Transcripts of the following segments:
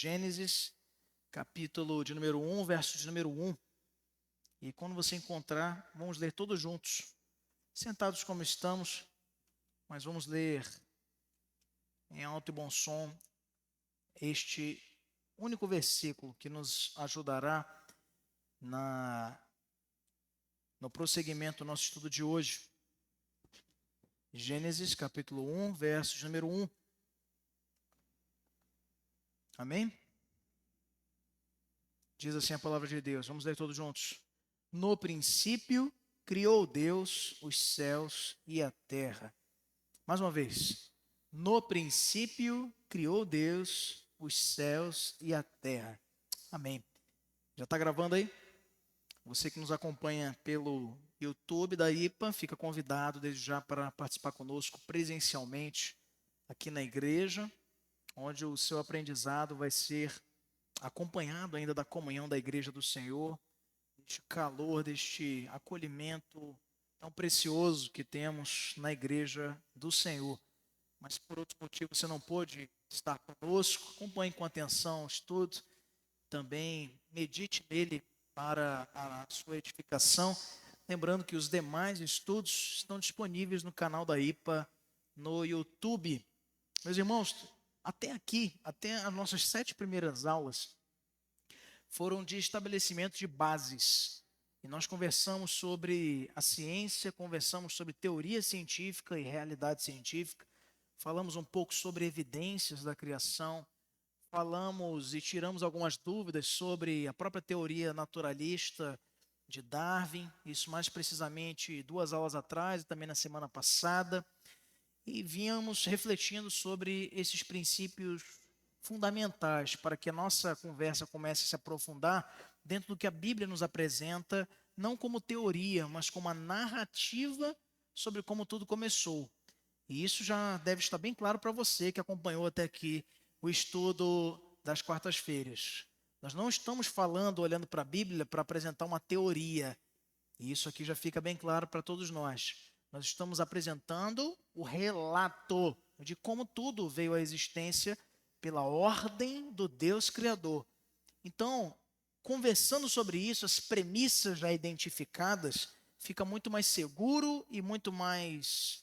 Gênesis, capítulo de número 1, verso de número 1. E quando você encontrar, vamos ler todos juntos, sentados como estamos, mas vamos ler em alto e bom som este único versículo que nos ajudará no prosseguimento do nosso estudo de hoje. Gênesis, capítulo 1, verso de número 1. Amém? Diz assim a palavra de Deus. Vamos ler todos juntos. No princípio, criou Deus os céus e a terra. Mais uma vez. No princípio, criou Deus os céus e a terra. Amém. Já está gravando aí? Você que nos acompanha pelo YouTube da IPA, fica convidado desde já para participar conosco presencialmente aqui na igreja, onde o seu aprendizado vai ser acompanhado ainda da comunhão da igreja do Senhor, deste calor, deste acolhimento tão precioso que temos na igreja do Senhor. Mas por outro motivo você não pôde estar conosco, acompanhe com atenção o estudo, também medite nele para a sua edificação. Lembrando que os demais estudos estão disponíveis no canal da IPA no YouTube. Meus irmãos, até aqui, até as nossas 7 primeiras aulas foram de estabelecimento de bases. E nós conversamos sobre a ciência, conversamos sobre teoria científica e realidade científica, falamos um pouco sobre evidências da criação, falamos e tiramos algumas dúvidas sobre a própria teoria naturalista de Darwin, isso mais precisamente 2 aulas atrás e também na semana passada, e vínhamos refletindo sobre esses princípios fundamentais para que a nossa conversa comece a se aprofundar dentro do que a Bíblia nos apresenta, não como teoria, mas como a narrativa sobre como tudo começou. E isso já deve estar bem claro para você que acompanhou até aqui o estudo das quartas-feiras. Nós não estamos falando, olhando para a Bíblia, para apresentar uma teoria. E isso aqui já fica bem claro para todos nós. Nós estamos apresentando o relato de como tudo veio à existência pela ordem do Deus Criador. Então, conversando sobre isso, as premissas já identificadas, fica muito mais seguro e muito mais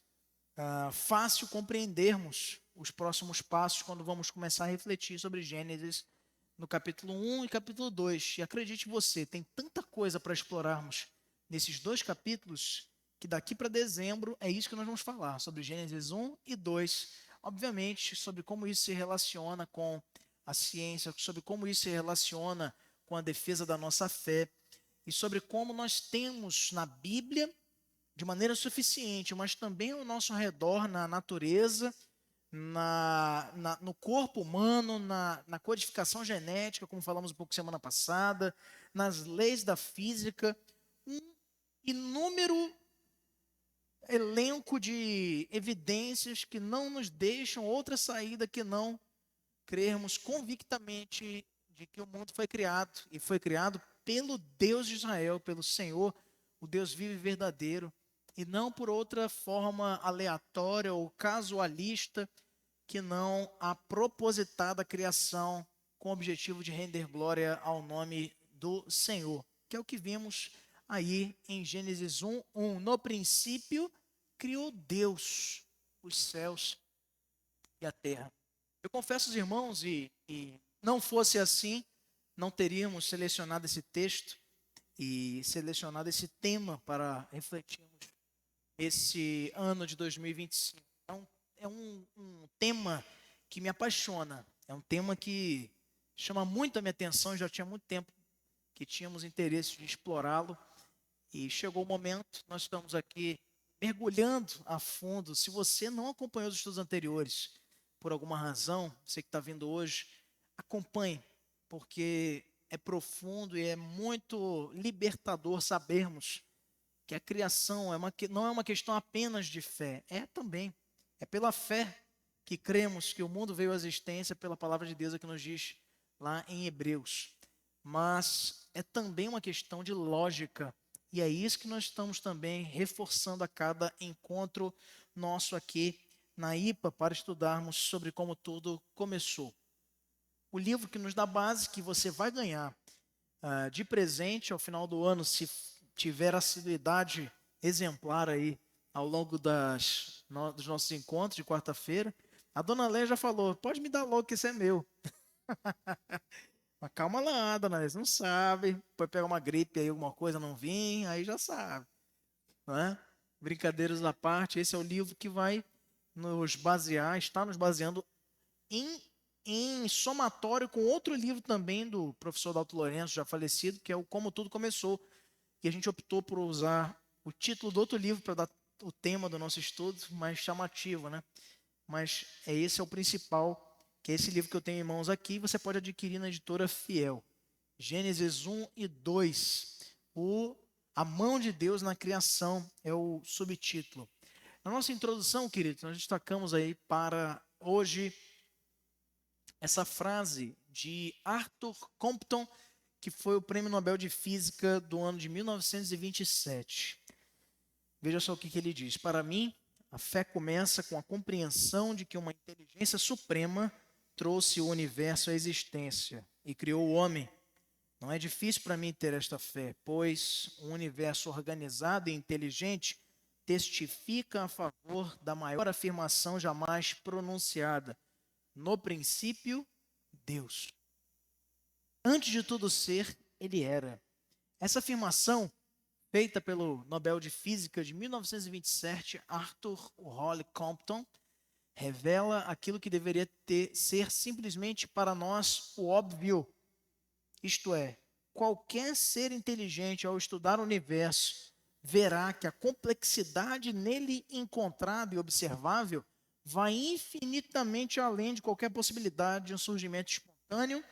fácil compreendermos os próximos passos quando vamos começar a refletir sobre Gênesis no capítulo 1 e capítulo 2. E acredite você, tem tanta coisa para explorarmos nesses 2 capítulos que daqui para dezembro é isso que nós vamos falar, sobre Gênesis 1 e 2. Obviamente, sobre como isso se relaciona com a ciência, sobre como isso se relaciona com a defesa da nossa fé e sobre como nós temos na Bíblia, de maneira suficiente, mas também ao nosso redor, na natureza, no corpo humano, na codificação genética, como falamos um pouco semana passada, nas leis da física, um inúmero elenco de evidências que não nos deixam outra saída que não crermos convictamente de que o mundo foi criado, e foi criado pelo Deus de Israel, pelo Senhor, o Deus vivo e verdadeiro, e não por outra forma aleatória ou casualista, que não a propositada criação com o objetivo de render glória ao nome do Senhor, que é o que vimos aí em Gênesis 1:1. No princípio, criou Deus os céus e a terra. Eu confesso aos irmãos, e não fosse assim, não teríamos selecionado esse texto e selecionado esse tema para refletirmos esse ano de 2025. Então, é um tema que me apaixona, é um tema que chama muito a minha atenção, já tinha muito tempo que tínhamos interesse de explorá-lo, e chegou o momento, nós estamos aqui mergulhando a fundo. Se você não acompanhou os estudos anteriores, por alguma razão, você que está vindo hoje, acompanhe, porque é profundo e é muito libertador sabermos que a criação não é uma questão apenas de fé, é também, é pela fé que cremos que o mundo veio à existência pela palavra de Deus, que nos diz lá em Hebreus. Mas é também uma questão de lógica, e é isso que nós estamos também reforçando a cada encontro nosso aqui na IPA, para estudarmos sobre como tudo começou. o livro que nos dá base, que você vai ganhar de presente ao final do ano, se tiver assiduidade exemplar aí ao longo dos nossos encontros de quarta-feira. A dona Léa já falou, pode me dar logo que esse é meu. Mas calma lá, dona Léa, você não sabe. Pode pegar uma gripe aí, alguma coisa, não vir, aí já sabe. Não é? Brincadeiras à parte, esse é o livro que vai nos basear, está nos baseando em somatório com outro livro também do professor Dalto Lourenço, já falecido, que é o Como Tudo Começou. E a gente optou por usar o título do outro livro para dar o tema do nosso estudo mais chamativo, né? Mas esse é o principal, que é esse livro que eu tenho em mãos aqui, você pode adquirir na editora Fiel. Gênesis 1 e 2. A mão de Deus na criação é o subtítulo. Na nossa introdução, queridos, nós destacamos aí para hoje essa frase de Arthur Compton, que foi o Prêmio Nobel de Física do ano de 1927. Veja só o que ele diz. Para mim, a fé começa com a compreensão de que uma inteligência suprema trouxe o universo à existência e criou o homem. Não é difícil para mim ter esta fé, pois um universo organizado e inteligente testifica a favor da maior afirmação jamais pronunciada. No princípio, Deus. Antes de tudo ser, ele era. Essa afirmação, feita pelo Nobel de Física de 1927, Arthur Holly Compton, revela aquilo que deveria ser simplesmente para nós o óbvio. Isto é, qualquer ser inteligente, ao estudar o universo, verá que a complexidade nele encontrada e observável vai infinitamente além de qualquer possibilidade de um surgimento espontâneo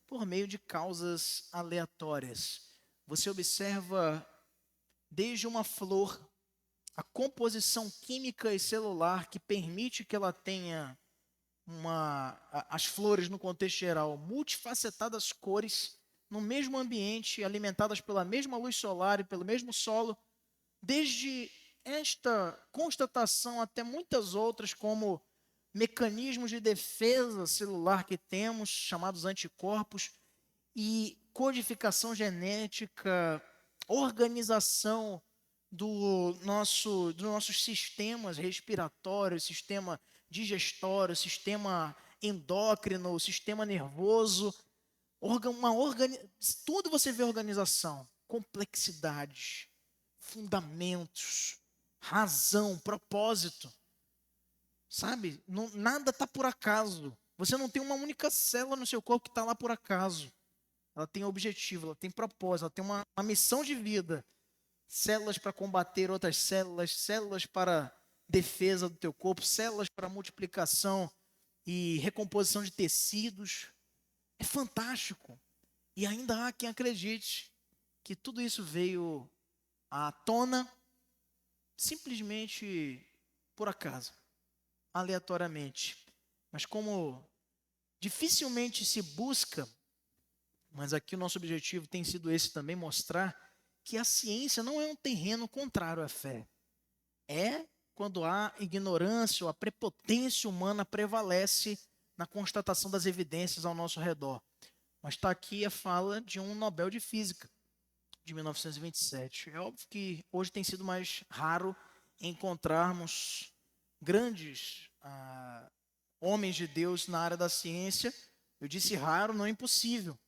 por meio de causas aleatórias. Você observa desde uma flor, a composição química e celular que permite que ela tenha as flores no contexto geral, multifacetadas cores, no mesmo ambiente, alimentadas pela mesma luz solar e pelo mesmo solo, desde esta constatação até muitas outras, como mecanismos de defesa celular que temos, chamados anticorpos, e codificação genética, organização dos nossos sistemas respiratórios, sistema digestório, sistema endócrino, sistema nervoso, tudo você vê organização, complexidade, fundamentos, razão, propósito. Sabe? Nada está por acaso. Você não tem uma única célula no seu corpo que está lá por acaso. Ela tem objetivo, ela tem propósito, ela tem uma missão de vida. Células para combater outras células, células para defesa do teu corpo, células para multiplicação e recomposição de tecidos. É fantástico. E ainda há quem acredite que tudo isso veio à tona simplesmente por acaso, aleatoriamente. Mas como dificilmente se busca, mas aqui o nosso objetivo tem sido esse também, mostrar que a ciência não é um terreno contrário à fé. É quando a ignorância ou a prepotência humana prevalece na constatação das evidências ao nosso redor. Mas está aqui a fala de um Nobel de Física, de 1927. É óbvio que hoje tem sido mais raro encontrarmos grandes homens de Deus na área da ciência. Eu disse raro, não é impossível.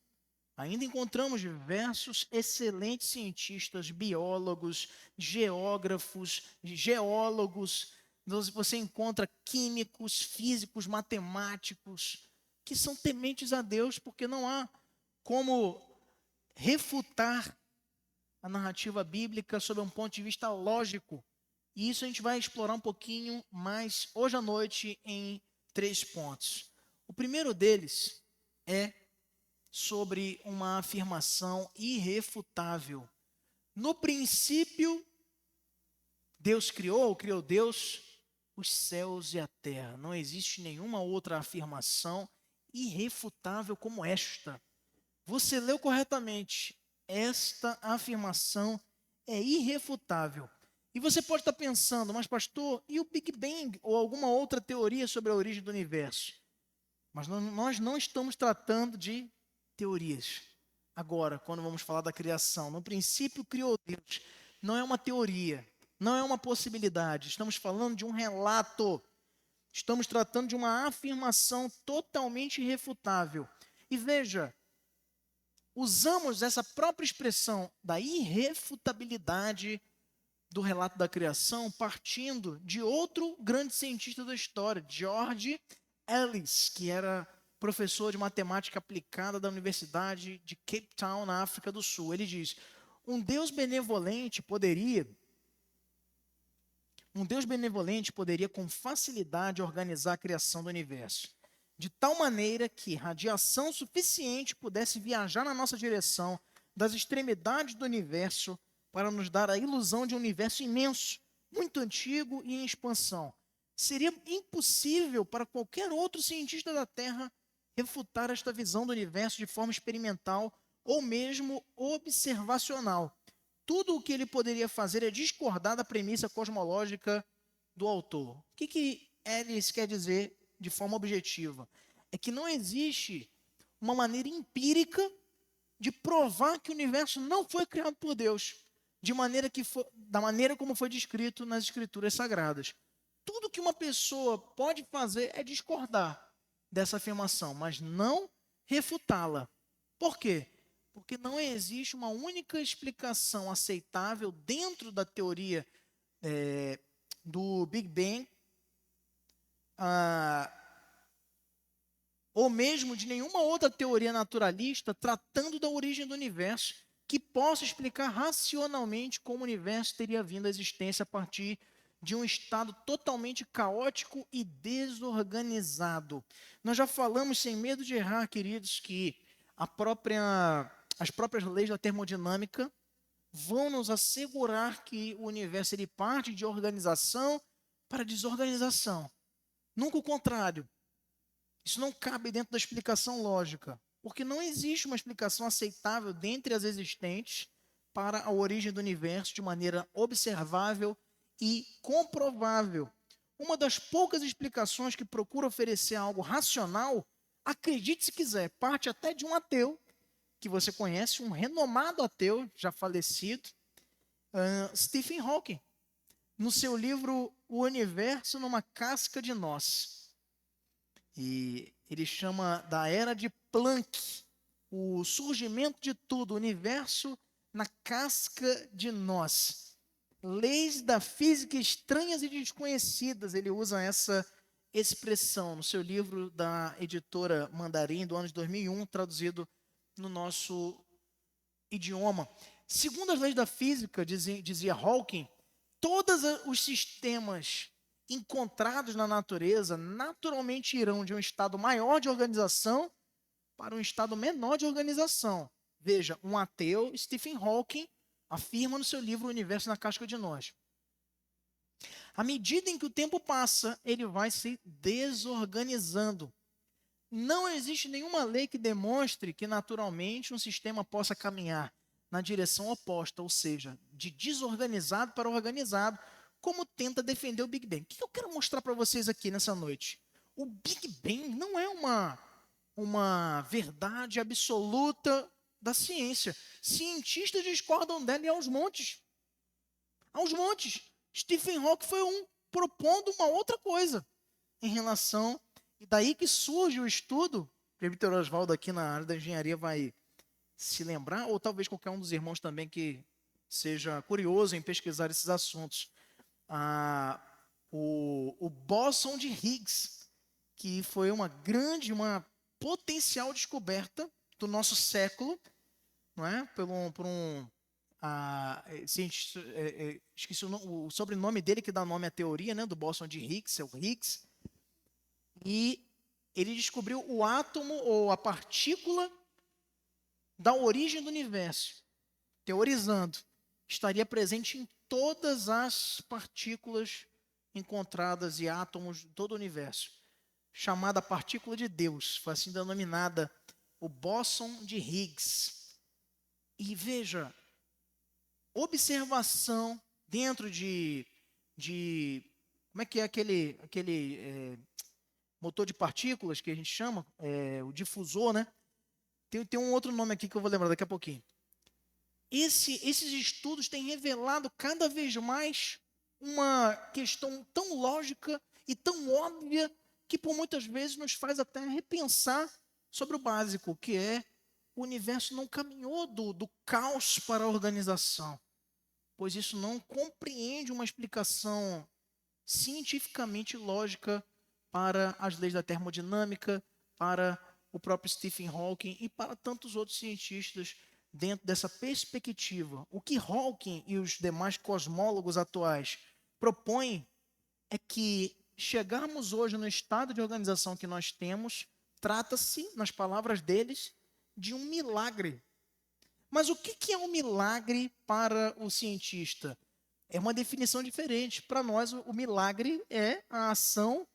Ainda encontramos diversos excelentes cientistas, biólogos, geógrafos, geólogos. Você encontra químicos, físicos, matemáticos, que são tementes a Deus, porque não há como refutar a narrativa bíblica sob um ponto de vista lógico. E isso a gente vai explorar um pouquinho mais hoje à noite em 3 pontos. O primeiro deles é sobre uma afirmação irrefutável. No princípio, Deus criou Deus os céus e a terra. Não existe nenhuma outra afirmação irrefutável como esta. Você leu corretamente. Esta afirmação é irrefutável. E você pode estar pensando, mas pastor, e o Big Bang ou alguma outra teoria sobre a origem do universo? Mas nós não estamos tratando de teorias. Agora, quando vamos falar da criação, no princípio criou Deus. Não é uma teoria, não é uma possibilidade. Estamos falando de um relato. Estamos tratando de uma afirmação totalmente irrefutável. E veja, usamos essa própria expressão da irrefutabilidade do relato da criação partindo de outro grande cientista da história, George Ellis, que era professor de matemática aplicada da Universidade de Cape Town, na África do Sul. Ele diz: um Deus benevolente poderia com facilidade organizar a criação do universo, de tal maneira que radiação suficiente pudesse viajar na nossa direção das extremidades do universo para nos dar a ilusão de um universo imenso, muito antigo e em expansão. Seria impossível para qualquer outro cientista da Terra refutar esta visão do universo de forma experimental ou mesmo observacional. Tudo o que ele poderia fazer é discordar da premissa cosmológica do autor. O que Ellis quer dizer de forma objetiva? É que não existe uma maneira empírica de provar que o universo não foi criado por Deus, da maneira como foi descrito nas Escrituras Sagradas. Tudo que uma pessoa pode fazer é discordar dessa afirmação, mas não refutá-la. Por quê? Porque não existe uma única explicação aceitável dentro da teoria do Big Bang, ou mesmo de nenhuma outra teoria naturalista tratando da origem do universo, que possa explicar racionalmente como o universo teria vindo à existência a partir de um estado totalmente caótico e desorganizado. Nós já falamos, sem medo de errar, queridos, que as próprias leis da termodinâmica vão nos assegurar que o universo ele parte de organização para desorganização. Nunca o contrário. Isso não cabe dentro da explicação lógica, porque não existe uma explicação aceitável dentre as existentes para a origem do universo de maneira observável e comprovável. Uma das poucas explicações que procura oferecer algo racional, acredite se quiser, parte até de um ateu, que você conhece, um renomado ateu, já falecido, Stephen Hawking, no seu livro O Universo numa Casca de Nós. E ele chama da Era de Planck, o surgimento de tudo, o universo na casca de nós. Leis da física estranhas e desconhecidas, ele usa essa expressão no seu livro da editora Mandarim, do ano de 2001, traduzido no nosso idioma. Segundo as leis da física, dizia Hawking, todos os sistemas encontrados na natureza naturalmente irão de um estado maior de organização para um estado menor de organização. Veja, um ateu, Stephen Hawking, afirma no seu livro O Universo na Casca de Nós. À medida em que o tempo passa, ele vai se desorganizando. Não existe nenhuma lei que demonstre que naturalmente um sistema possa caminhar na direção oposta, ou seja, de desorganizado para organizado, como tenta defender o Big Bang. O que eu quero mostrar para vocês aqui nessa noite? O Big Bang não é uma verdade absoluta da ciência. Cientistas discordam dela e aos montes. Aos montes. Stephen Hawking foi propondo uma outra coisa em relação. E daí que surge o estudo. O presbítero Oswaldo aqui na área da engenharia vai se lembrar, ou talvez qualquer um dos irmãos também que seja curioso em pesquisar esses assuntos. O bóson de Higgs, que foi uma potencial descoberta do nosso século, não é? Cientista, esqueci o sobrenome dele que dá nome à teoria, né, do bóson de Higgs, é o Higgs, e ele descobriu o átomo ou a partícula da origem do universo, teorizando, estaria presente em todas as partículas encontradas e átomos de todo o universo, chamada partícula de Deus, foi assim denominada o bóson de Higgs. E veja, observação dentro de como é que é aquele motor de partículas, que a gente chama, o difusor, né? Tem um outro nome aqui que eu vou lembrar daqui a pouquinho. Esses estudos têm revelado cada vez mais uma questão tão lógica e tão óbvia que por muitas vezes nos faz até repensar sobre o básico, que é o universo não caminhou do caos para a organização, pois isso não compreende uma explicação cientificamente lógica para as leis da termodinâmica, para o próprio Stephen Hawking e para tantos outros cientistas dentro dessa perspectiva. O que Hawking e os demais cosmólogos atuais propõem é que chegarmos hoje no estado de organização que nós temos, trata-se, nas palavras deles, de um milagre. Mas o que é um milagre para o cientista? É uma definição diferente. Para nós, o milagre é a ação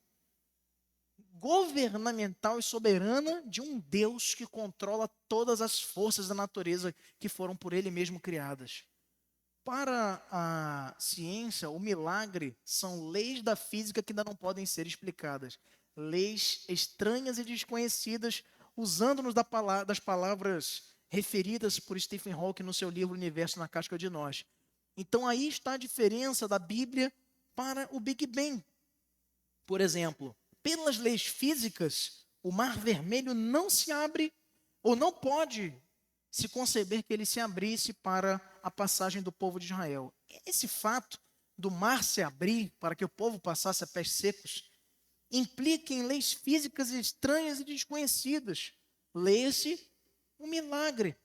governamental e soberana de um Deus que controla todas as forças da natureza que foram por ele mesmo criadas. Para a ciência, o milagre são leis da física que ainda não podem ser explicadas. Leis estranhas e desconhecidas, usando-nos das palavras referidas por Stephen Hawking no seu livro Universo na Casca de Nós. Então aí está a diferença da Bíblia para o Big Bang. Por exemplo, pelas leis físicas, o Mar Vermelho não se abre ou não pode se conceber que ele se abrisse para a passagem do povo de Israel. Esse fato do mar se abrir para que o povo passasse a pés secos implica em leis físicas estranhas e desconhecidas. Leia-se um milagre.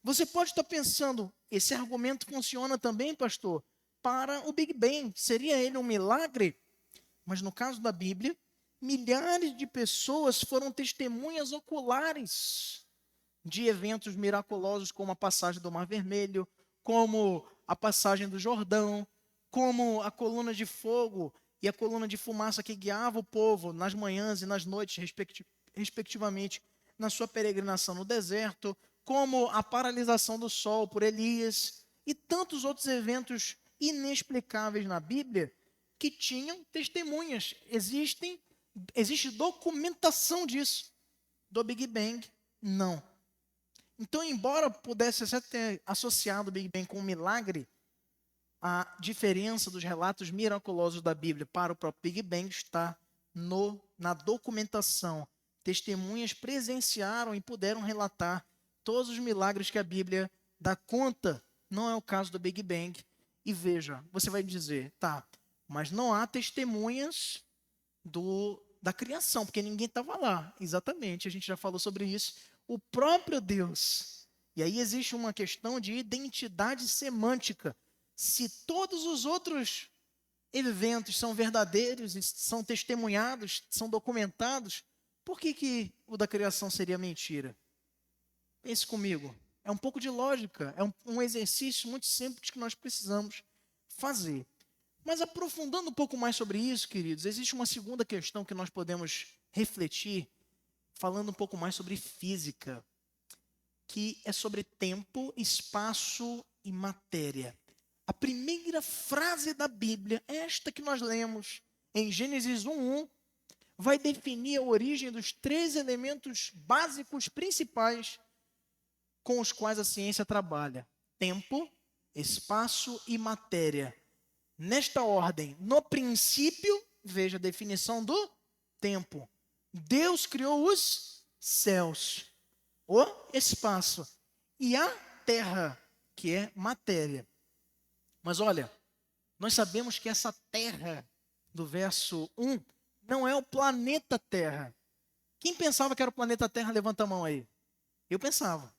Você pode estar pensando, esse argumento funciona também, pastor, para o Big Bang. Seria ele um milagre? Mas no caso da Bíblia, milhares de pessoas foram testemunhas oculares de eventos miraculosos, como a passagem do Mar Vermelho, como a passagem do Jordão, como a coluna de fogo e a coluna de fumaça que guiava o povo nas manhãs e nas noites, respectivamente, na sua peregrinação no deserto, como a paralisação do sol por Elias e tantos outros eventos inexplicáveis na Bíblia que tinham testemunhas. Existe documentação disso. Do Big Bang, não. Então, embora pudesse ser ter associado o Big Bang com um milagre, a diferença dos relatos miraculosos da Bíblia para o próprio Big Bang está na documentação. Testemunhas presenciaram e puderam relatar todos os milagres que a Bíblia dá conta. Não é o caso do Big Bang. E veja, você vai dizer, tá, mas não há testemunhas da criação, porque ninguém estava lá. Exatamente, a gente já falou sobre isso. O próprio Deus. E aí existe uma questão de identidade semântica. Se todos os outros eventos são verdadeiros, são testemunhados, são documentados, por que o da criação seria mentira? Pense comigo. É um pouco de lógica, é um exercício muito simples que nós precisamos fazer. Mas aprofundando um pouco mais sobre isso, queridos, existe uma segunda questão que nós podemos refletir, falando um pouco mais sobre física, que é sobre tempo, espaço e matéria. A primeira frase da Bíblia, esta que nós lemos em Gênesis 1:1, vai definir a origem dos 3 elementos básicos principais com os quais a ciência trabalha: tempo, espaço e matéria. Nesta ordem, no princípio, veja a definição do tempo. Deus criou os céus, o espaço e a terra, que é matéria. Mas olha, nós sabemos que essa terra, do verso 1, não é o planeta Terra. Quem pensava que era o planeta Terra, levanta a mão aí. Eu pensava.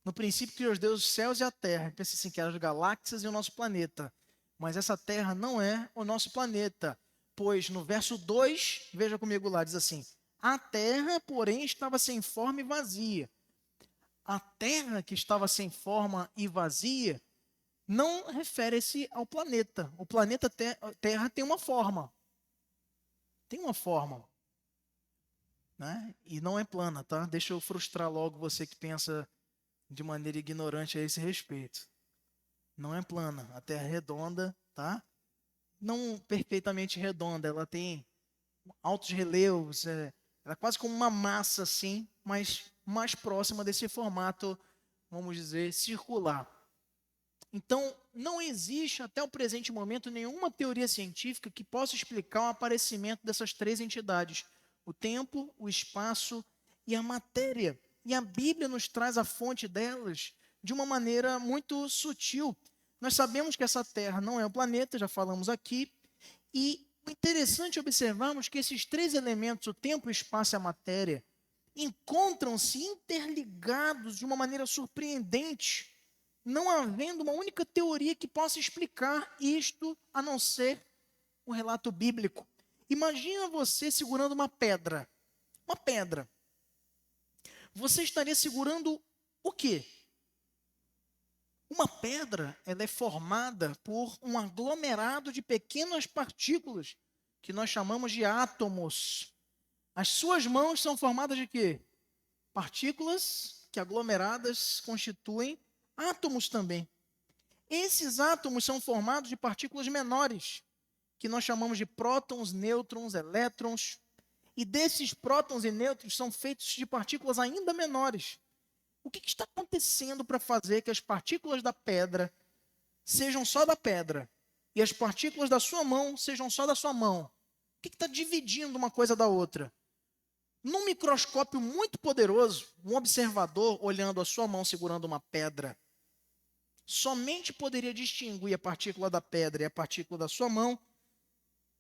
No princípio criou Deus os céus e a terra. Eu pensei assim, que eram as galáxias e o nosso planeta. Mas essa terra não é o nosso planeta. Pois no verso 2, veja comigo lá, diz assim: a terra, porém, estava sem forma e vazia. A terra que estava sem forma e vazia não refere-se ao planeta. O planeta Terra tem uma forma. Tem uma forma. Né? E não é plana, tá? Deixa eu frustrar logo você que pensa de maneira ignorante a esse respeito. Não é plana. A Terra é redonda, tá? Não perfeitamente redonda. Ela tem altos relevos, era quase como uma massa assim, mas mais próxima desse formato, vamos dizer, circular. Então, não existe até o presente momento nenhuma teoria científica que possa explicar o aparecimento dessas três entidades: o tempo, o espaço e a matéria. E a Bíblia nos traz a fonte delas de uma maneira muito sutil. Nós sabemos que essa Terra não é um planeta, já falamos aqui, e o interessante é observarmos que esses três elementos, o tempo, o espaço e a matéria, encontram-se interligados de uma maneira surpreendente, não havendo uma única teoria que possa explicar isto a não ser o relato bíblico. Imagina você segurando uma pedra. Uma pedra. Você estaria segurando o quê? Uma pedra, ela é formada por um aglomerado de pequenas partículas que nós chamamos de átomos. As suas mãos são formadas de quê? Partículas que aglomeradas constituem átomos também. Esses átomos são formados de partículas menores, que nós chamamos de prótons, nêutrons, elétrons. E desses prótons e nêutrons são feitos de partículas ainda menores. O que está acontecendo para fazer que as partículas da pedra sejam só da pedra e as partículas da sua mão sejam só da sua mão? O que está dividindo uma coisa da outra? Num microscópio muito poderoso, um observador olhando a sua mão segurando uma pedra, somente poderia distinguir a partícula da pedra e a partícula da sua mão,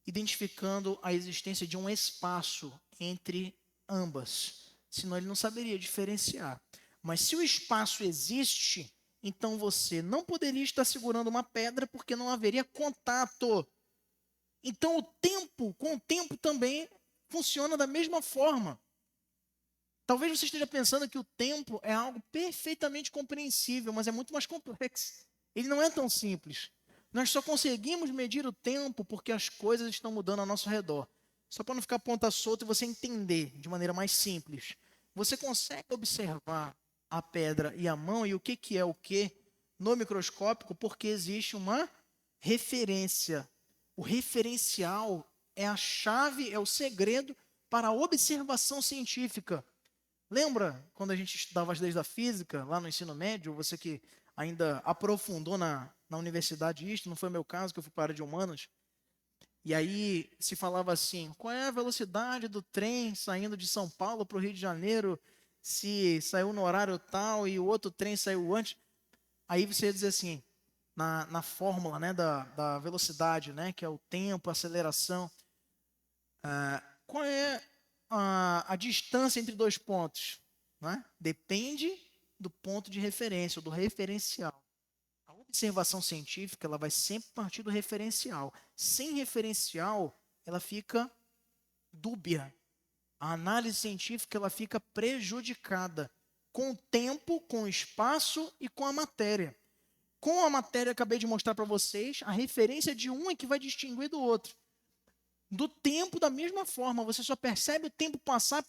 identificando a existência de um espaço entre ambas. Senão ele não saberia diferenciar. Mas se o espaço existe, então você não poderia estar segurando uma pedra porque não haveria contato. Então com o tempo também funciona da mesma forma. Talvez você esteja pensando que o tempo é algo perfeitamente compreensível, mas é muito mais complexo. Ele não é tão simples. Nós só conseguimos medir o tempo porque as coisas estão mudando ao nosso redor. Só para não ficar ponta solta e você entender de maneira mais simples. Você consegue observar a pedra e a mão e o que é o que no microscópio porque existe uma referência. O referencial é a chave, é o segredo para a observação científica. Lembra quando a gente estudava as leis da física lá no ensino médio? Você que ainda aprofundou na universidade isto, não foi meu caso, que eu fui para a área de humanas. E aí se falava assim, qual é a velocidade do trem saindo de São Paulo para o Rio de Janeiro, se saiu no horário tal e o outro trem saiu antes? Aí você ia dizer assim, na fórmula, né, da velocidade, né, que é o tempo, a aceleração, qual é a distância entre dois pontos? Né? Depende do ponto de referência, ou do referencial. A observação científica ela vai sempre partir do referencial. Sem referencial, ela fica dúbia. A análise científica ela fica prejudicada com o tempo, com o espaço e com a matéria. Com a matéria, acabei de mostrar para vocês, a referência de um é que vai distinguir do outro. Do tempo, da mesma forma, você só percebe o tempo passar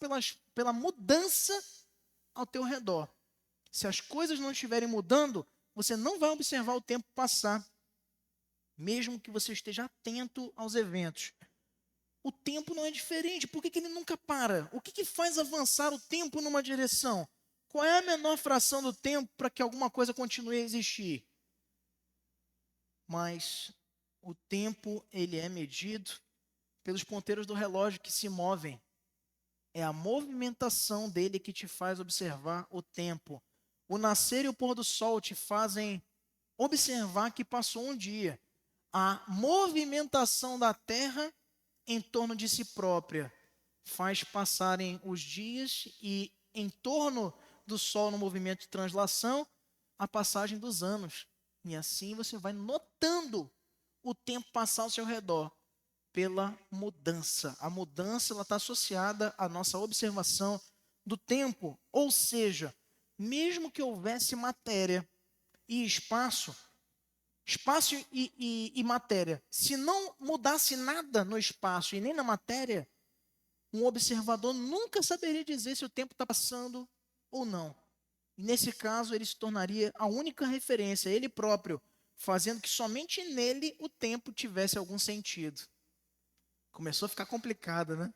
pela mudança ao teu redor. Se as coisas não estiverem mudando, você não vai observar o tempo passar, mesmo que você esteja atento aos eventos. O tempo não é diferente. Por que ele nunca para? O que faz avançar o tempo numa direção? Qual é a menor fração do tempo para que alguma coisa continue a existir? Mas o tempo ele é medido pelos ponteiros do relógio que se movem. É a movimentação dele que te faz observar o tempo. O nascer e o pôr do sol te fazem observar que passou um dia. A movimentação da Terra em torno de si própria faz passarem os dias e em torno do Sol no movimento de translação a passagem dos anos. E assim você vai notando o tempo passar ao seu redor pela mudança. A mudança está associada à nossa observação do tempo. Ou seja, mesmo que houvesse matéria e espaço e matéria, se não mudasse nada no espaço e nem na matéria, um observador nunca saberia dizer se o tempo está passando ou não. E nesse caso, ele se tornaria a única referência, ele próprio, fazendo que somente nele o tempo tivesse algum sentido. Começou a ficar complicado, né?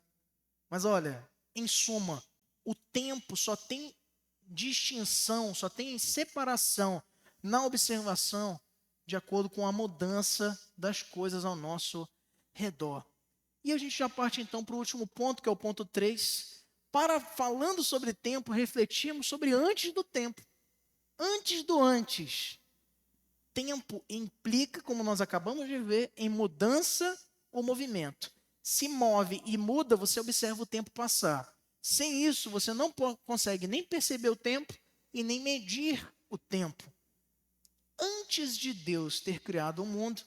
Mas olha, em suma, o tempo só tem distinção, só tem separação na observação de acordo com a mudança das coisas ao nosso redor. E a gente já parte então para o último ponto, que é o ponto 3. Para, falando sobre tempo, refletirmos sobre antes do tempo. Antes do antes. Tempo implica, como nós acabamos de ver, em mudança ou movimento. Se move e muda, você observa o tempo passar. Sem isso, você não consegue nem perceber o tempo e nem medir o tempo. Antes de Deus ter criado o mundo,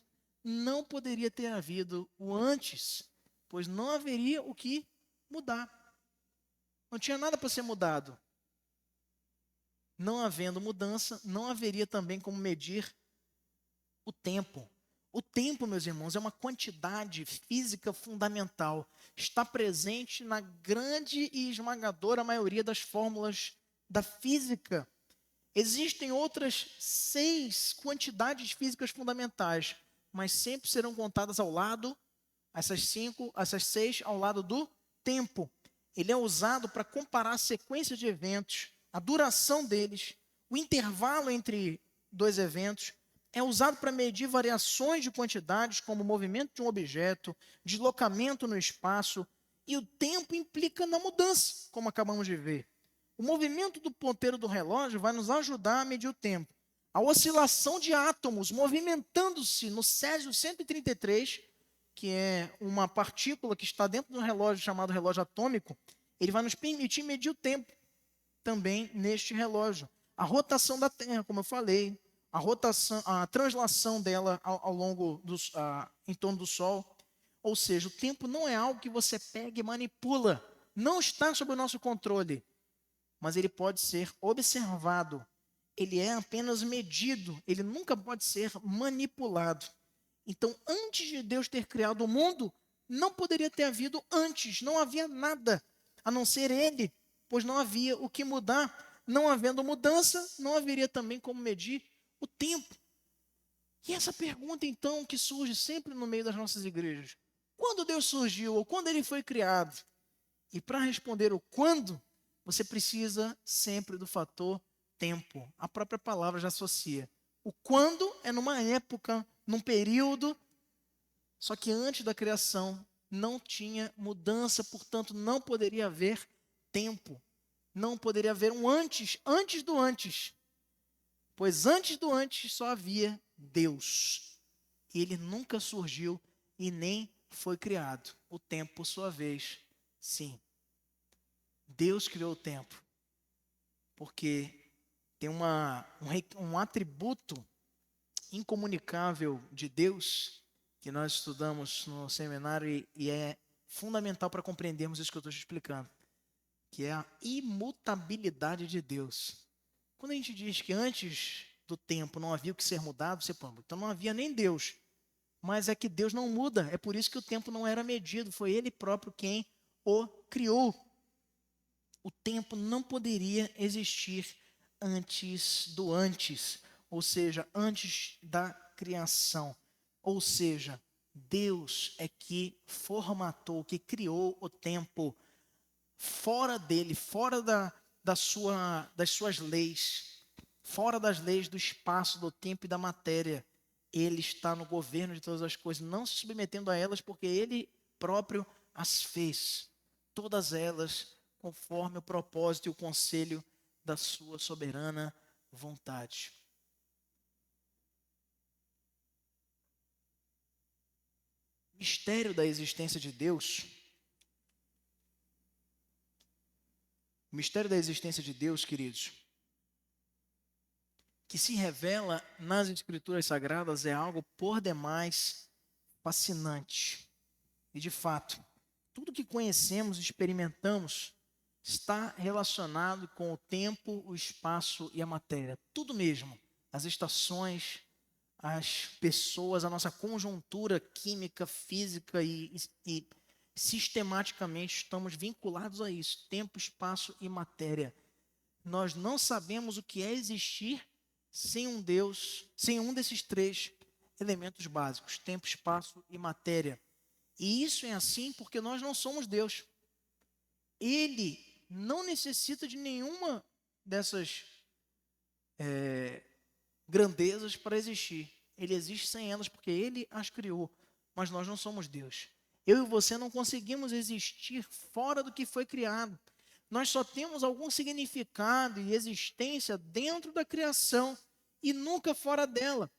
não poderia ter havido o antes, pois não haveria o que mudar. Não tinha nada para ser mudado. Não havendo mudança, não haveria também como medir o tempo. O tempo, meus irmãos, é uma quantidade física fundamental. Está presente na grande e esmagadora maioria das fórmulas da física. Existem outras 6 quantidades físicas fundamentais, mas sempre serão contadas ao lado, essas 6 ao lado do tempo. Ele é usado para comparar a sequência de eventos, a duração deles, o intervalo entre 2 eventos. É usado para medir variações de quantidades, como o movimento de um objeto, deslocamento no espaço, e o tempo implica na mudança, como acabamos de ver. O movimento do ponteiro do relógio vai nos ajudar a medir o tempo. A oscilação de átomos movimentando-se no Césio 133, que é uma partícula que está dentro de um relógio chamado relógio atômico, ele vai nos permitir medir o tempo também neste relógio. A rotação da Terra, como eu falei, a rotação, a translação dela ao longo em torno do Sol. Ou seja, o tempo não é algo que você pega e manipula. Não está sob o nosso controle. Mas ele pode ser observado. Ele é apenas medido. Ele nunca pode ser manipulado. Então, antes de Deus ter criado o mundo, não poderia ter havido antes. Não havia nada a não ser Ele, pois não havia o que mudar. Não havendo mudança, não haveria também como medir o tempo. E essa pergunta, então, que surge sempre no meio das nossas igrejas: quando Deus surgiu ou quando Ele foi criado? E para responder o quando, você precisa sempre do fator tempo. A própria palavra já associa. O quando é numa época, num período, só que antes da criação não tinha mudança, portanto não poderia haver tempo. Não poderia haver um antes do antes. Pois antes do antes só havia Deus. Ele nunca surgiu e nem foi criado. O tempo, por sua vez, sim. Deus criou o tempo. Porque tem um atributo incomunicável de Deus que nós estudamos no seminário e é fundamental para compreendermos isso que eu estou te explicando, que é a imutabilidade de Deus. Quando a gente diz que antes do tempo não havia o que ser mudado, você pensa, então não havia nem Deus. Mas é que Deus não muda, é por isso que o tempo não era medido, foi Ele próprio quem o criou. O tempo não poderia existir antes do antes, ou seja, antes da criação. Ou seja, Deus é que formatou, que criou o tempo fora dele, fora das suas leis, fora das leis do espaço, do tempo e da matéria. Ele está no governo de todas as coisas, não se submetendo a elas, porque ele próprio as fez. Todas elas conforme o propósito e o conselho da sua soberana vontade. O mistério da existência de Deus, o mistério da existência de Deus, queridos, que se revela nas Escrituras Sagradas, é algo por demais fascinante. E de fato, tudo que conhecemos e experimentamos está relacionado com o tempo, o espaço e a matéria. Tudo mesmo. As estações, as pessoas, a nossa conjuntura química, física e sistematicamente estamos vinculados a isso. Tempo, espaço e matéria. Nós não sabemos o que é existir sem um Deus, sem um desses 3 elementos básicos: tempo, espaço e matéria. E isso é assim porque nós não somos Deus. Ele não necessita de nenhuma dessas grandezas para existir. Ele existe sem elas porque ele as criou, mas nós não somos Deus. Eu e você não conseguimos existir fora do que foi criado. Nós só temos algum significado e existência dentro da criação e nunca fora dela.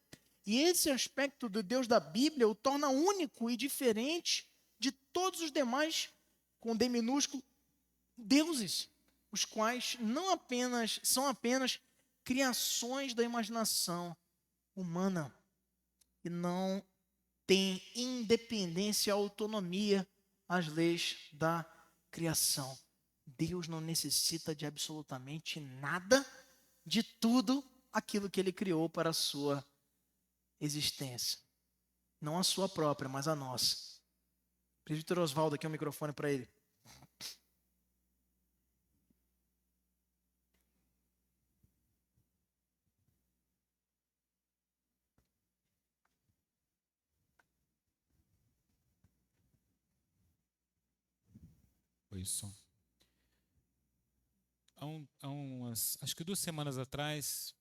E esse aspecto do Deus da Bíblia o torna único e diferente de todos os demais, com D minúsculo, deuses, os quais não apenas são apenas criações da imaginação humana e não têm independência e autonomia às leis da criação. Deus não necessita de absolutamente nada de tudo aquilo que ele criou para a sua existência. Não a sua própria, mas a nossa. Presbítero Oswaldo, aqui o microfone para ele. Isso. Acho que 2 semanas atrás,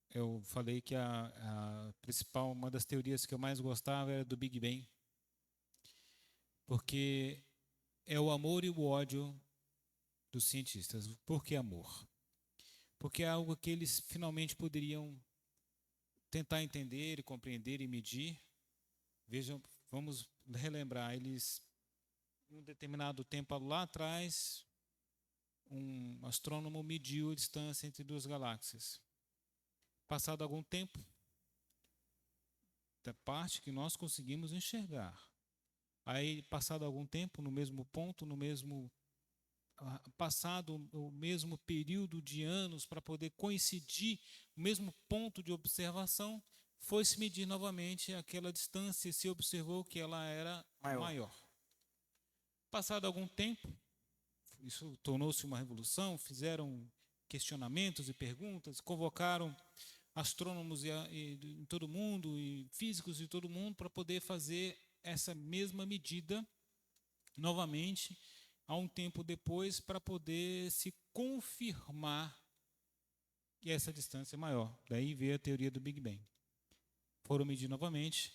eu falei que a principal, uma das teorias que eu mais gostava era do Big Bang, porque é o amor e o ódio dos cientistas. Por que amor? Porque é algo que eles finalmente poderiam tentar entender e compreender e medir. Vejam, vamos relembrar, eles, em um determinado tempo lá atrás, um astrônomo mediu a distância entre duas galáxias. Passado algum tempo, da parte que nós conseguimos enxergar. Aí, passado algum tempo, no mesmo ponto, passado o mesmo período de anos para poder coincidir o mesmo ponto de observação, foi-se medir novamente aquela distância e se observou que ela era maior. Passado algum tempo, isso tornou-se uma revolução, fizeram questionamentos e perguntas, convocaram astrônomos em todo mundo, e físicos de todo mundo, para poder fazer essa mesma medida novamente, há um tempo depois, para poder se confirmar que essa distância é maior. Daí veio a teoria do Big Bang. Foram medir novamente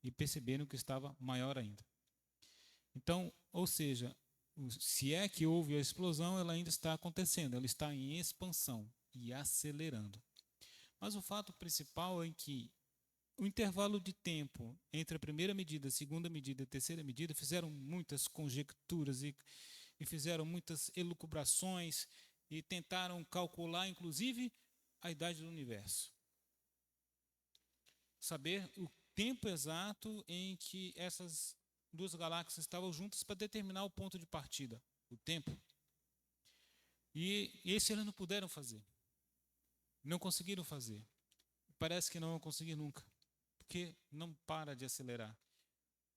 e perceberam que estava maior ainda. Então, ou seja, se é que houve a explosão, ela ainda está acontecendo, ela está em expansão e acelerando. Mas o fato principal é que o intervalo de tempo entre a primeira medida, a segunda medida e a terceira medida fizeram muitas conjecturas e fizeram muitas elucubrações e tentaram calcular, inclusive, a idade do universo. Saber o tempo exato em que essas duas galáxias estavam juntas para determinar o ponto de partida, o tempo. E esse eles não puderam fazer. Não conseguiram fazer. Parece que não vão conseguir nunca, porque não para de acelerar.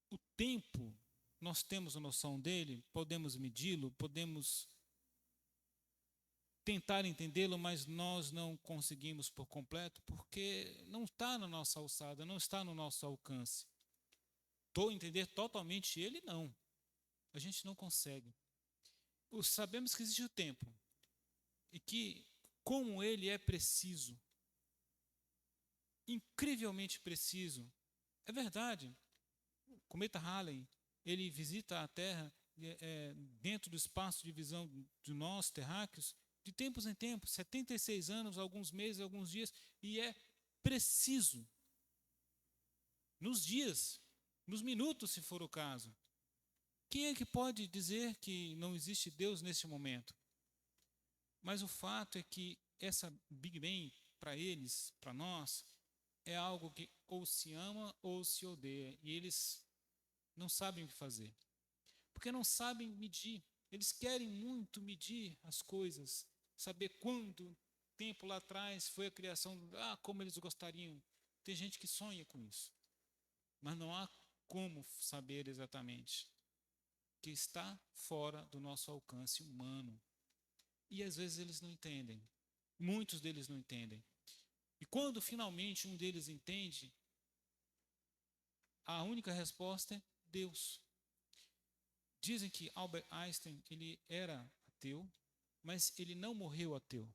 O tempo, nós temos a noção dele, podemos medi-lo, podemos tentar entendê-lo, mas nós não conseguimos por completo, porque não está na nossa alçada, não está no nosso alcance. Entender totalmente ele, não. A gente não consegue. Sabemos que existe o tempo, e que, como ele é preciso, incrivelmente preciso, é verdade. O cometa Halley, ele visita a Terra dentro do espaço de visão de nós, terráqueos, de tempos em tempos, 76 anos, alguns meses, alguns dias, e é preciso. Nos dias, nos minutos, se for o caso. Quem é que pode dizer que não existe Deus neste momento? Mas o fato é que essa Big Bang, para eles, para nós, é algo que ou se ama ou se odeia. E eles não sabem o que fazer. Porque não sabem medir. Eles querem muito medir as coisas. Saber quanto tempo lá atrás foi a criação. Como eles gostariam. Tem gente que sonha com isso. Mas não há como saber exatamente. Que está fora do nosso alcance humano. E às vezes eles não entendem. Muitos deles não entendem. E quando finalmente um deles entende, a única resposta Deus. Dizem que Albert Einstein ele era ateu, mas ele não morreu ateu.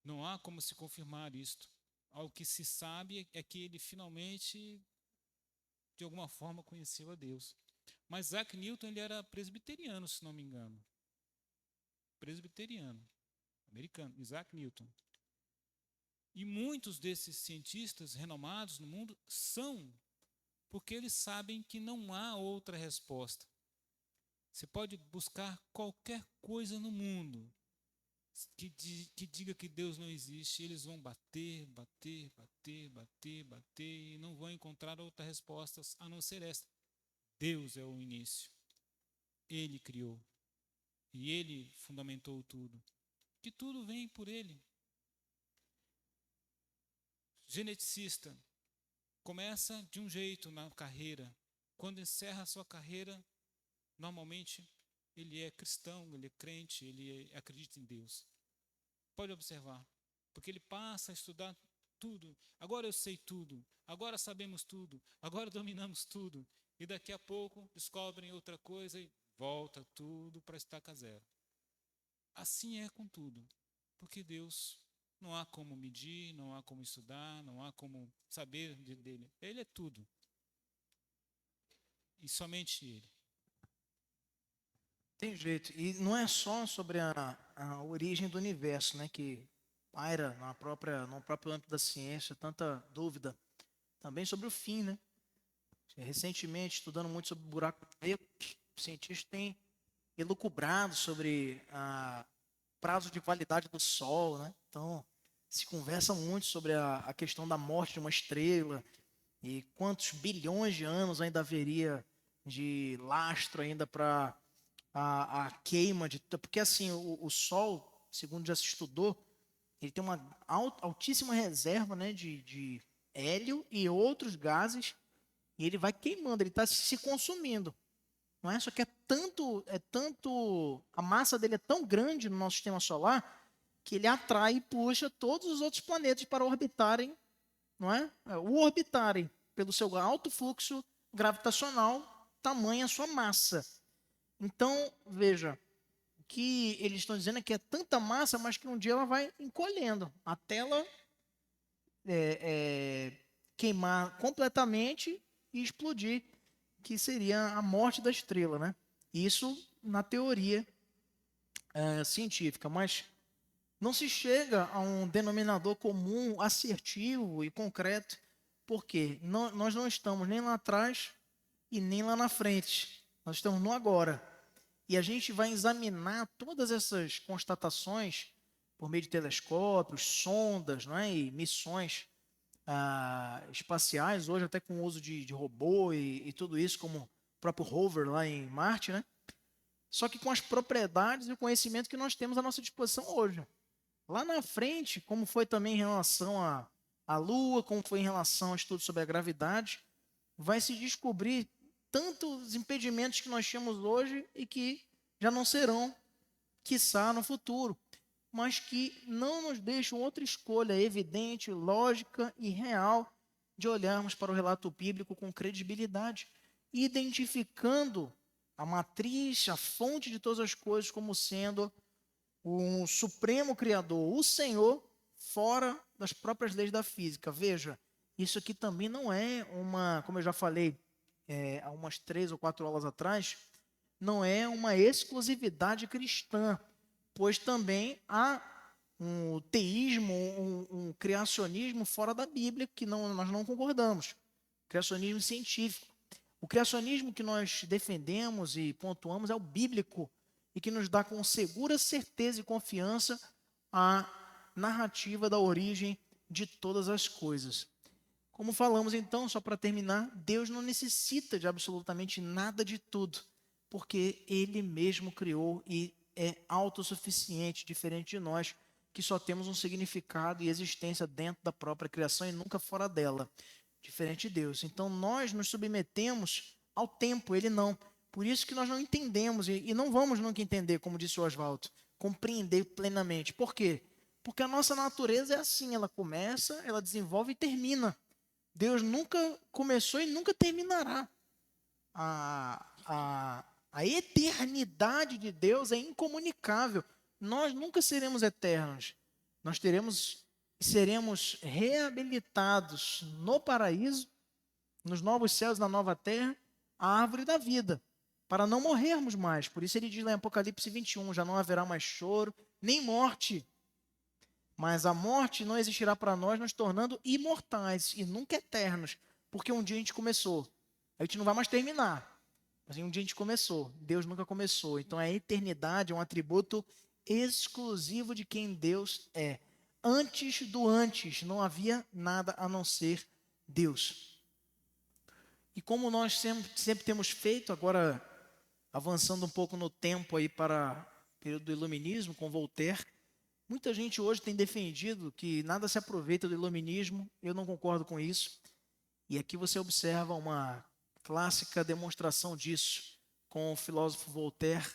Não há como se confirmar isto. Ao que se sabe é que ele finalmente, de alguma forma, conheceu a Deus. Mas Isaac Newton ele era presbiteriano, se não me engano. Presbiteriano, americano, Isaac Newton. E muitos desses cientistas renomados no mundo são porque eles sabem que não há outra resposta. Você pode buscar qualquer coisa no mundo que diga que Deus não existe, eles vão bater e não vão encontrar outra resposta a não ser esta. Deus é o início. Ele criou. E Ele fundamentou tudo. Que tudo vem por Ele. Geneticista começa de um jeito na carreira. Quando encerra a sua carreira, normalmente ele é cristão, ele é crente, ele acredita em Deus. Pode observar, porque ele passa a estudar tudo. Agora eu sei tudo, agora sabemos tudo, agora dominamos tudo. E daqui a pouco descobrem outra coisa e volta tudo para estaca zero. Assim é com tudo, porque Deus não há como medir, não há como estudar, não há como saber dele. Ele é tudo. E somente Ele. Tem jeito. E não é só sobre a origem do universo, né, que paira no próprio âmbito da ciência, tanta dúvida. Também sobre o fim, né? Recentemente, estudando muito sobre buraco negro, os cientistas têm elucubrado sobre prazo de validade do Sol, né? Então, se conversa muito sobre a questão da morte de uma estrela e quantos bilhões de anos ainda haveria de lastro ainda para a queima de... Porque assim, o Sol, segundo já se estudou, ele tem uma altíssima reserva, né, de hélio e outros gases, e ele vai queimando, ele está se consumindo. Não é? Só que a massa dele é tão grande no nosso sistema solar que ele atrai e puxa todos os outros planetas para orbitarem, não é? O orbitarem pelo seu alto fluxo gravitacional, tamanha a sua massa. Então, veja, o que eles estão dizendo é que é tanta massa, mas que um dia ela vai encolhendo, até ela queimar completamente e explodir, que seria a morte da estrela, né? Isso na teoria científica, mas não se chega a um denominador comum, assertivo e concreto, porque nós não estamos nem lá atrás e nem lá na frente. Nós estamos no agora. E a gente vai examinar todas essas constatações por meio de telescópios, sondas, não é? E missões espaciais, hoje até com o uso de robô e tudo isso, como o próprio rover lá em Marte, né? Só que com as propriedades e o conhecimento que nós temos à nossa disposição hoje. Lá na frente, como foi também em relação à Lua, como foi em relação ao estudo sobre a gravidade, vai se descobrir tantos impedimentos que nós tínhamos hoje e que já não serão, quiçá, no futuro, mas que não nos deixam outra escolha evidente, lógica e real de olharmos para o relato bíblico com credibilidade, identificando a matriz, a fonte de todas as coisas como sendo o supremo criador, o Senhor, fora das próprias leis da física. Veja, isso aqui também não é como eu já falei há umas 3 ou 4 aulas atrás, não é uma exclusividade cristã, pois também há um teísmo, um criacionismo fora da Bíblia que nós não concordamos. Criacionismo científico. O criacionismo que nós defendemos e pontuamos é o bíblico e que nos dá com segura certeza e confiança a narrativa da origem de todas as coisas. Como falamos então, só para terminar, Deus não necessita de absolutamente nada de tudo, porque Ele mesmo criou e é autossuficiente, diferente de nós, que só temos um significado e existência dentro da própria criação e nunca fora dela, diferente de Deus. Então nós nos submetemos ao tempo, Ele não. Por isso que nós não entendemos e não vamos nunca entender, como disse o Oswaldo, compreender plenamente. Por quê? Porque a nossa natureza é assim, ela começa, ela desenvolve e termina. Deus nunca começou e nunca terminará. A eternidade de Deus é incomunicável. Nós nunca seremos eternos. Nós seremos reabilitados no paraíso, nos novos céus, na nova terra, a árvore da vida, para não morrermos mais. Por isso ele diz lá em Apocalipse 21, já não haverá mais choro, nem morte. Mas a morte não existirá para nós, nos tornando imortais e nunca eternos, porque um dia a gente começou. A gente não vai mais terminar, mas um dia a gente começou. Deus nunca começou. Então a eternidade é um atributo exclusivo de quem Deus é. Antes do antes, não havia nada a não ser Deus. E como nós sempre temos feito, agora avançando um pouco no tempo aí para o período do iluminismo, com Voltaire, muita gente hoje tem defendido que nada se aproveita do iluminismo. Eu não concordo com isso. E aqui você observa uma clássica demonstração disso com o filósofo Voltaire,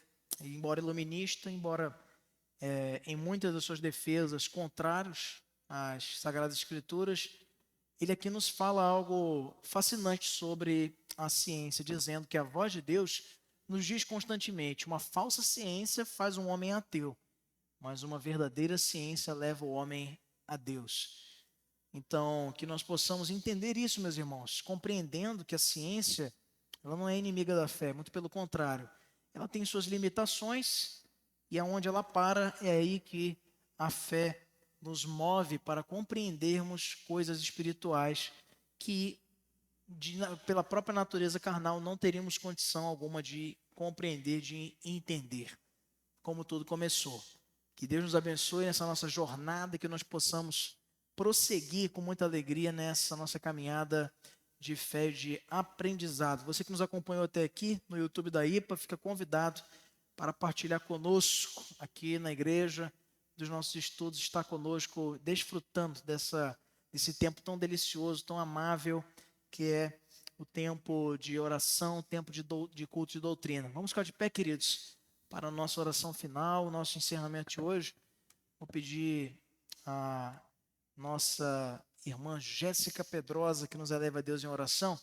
embora iluminista, embora em muitas das suas defesas contrários às Sagradas Escrituras, ele aqui nos fala algo fascinante sobre a ciência, dizendo que a voz de Deus nos diz constantemente: uma falsa ciência faz um homem ateu, mas uma verdadeira ciência leva o homem a Deus. Então, que nós possamos entender isso, meus irmãos, compreendendo que a ciência, ela não é inimiga da fé, muito pelo contrário. Ela tem suas limitações e aonde ela para é aí que a fé nos move para compreendermos coisas espirituais que, pela própria natureza carnal, não teríamos condição alguma de compreender, de entender, como tudo começou. Que Deus nos abençoe nessa nossa jornada, que nós possamos prosseguir com muita alegria nessa nossa caminhada de fé e de aprendizado. Você que nos acompanhou até aqui no YouTube da IPA, fica convidado para partilhar conosco aqui na igreja dos nossos estudos, estar conosco desfrutando desse tempo tão delicioso, tão amável, que é o tempo de oração, o tempo de culto de doutrina. Vamos ficar de pé, queridos, para a nossa oração final, o nosso encerramento de hoje. Vou pedir a nossa irmã Jéssica Pedrosa que nos eleva a Deus em oração.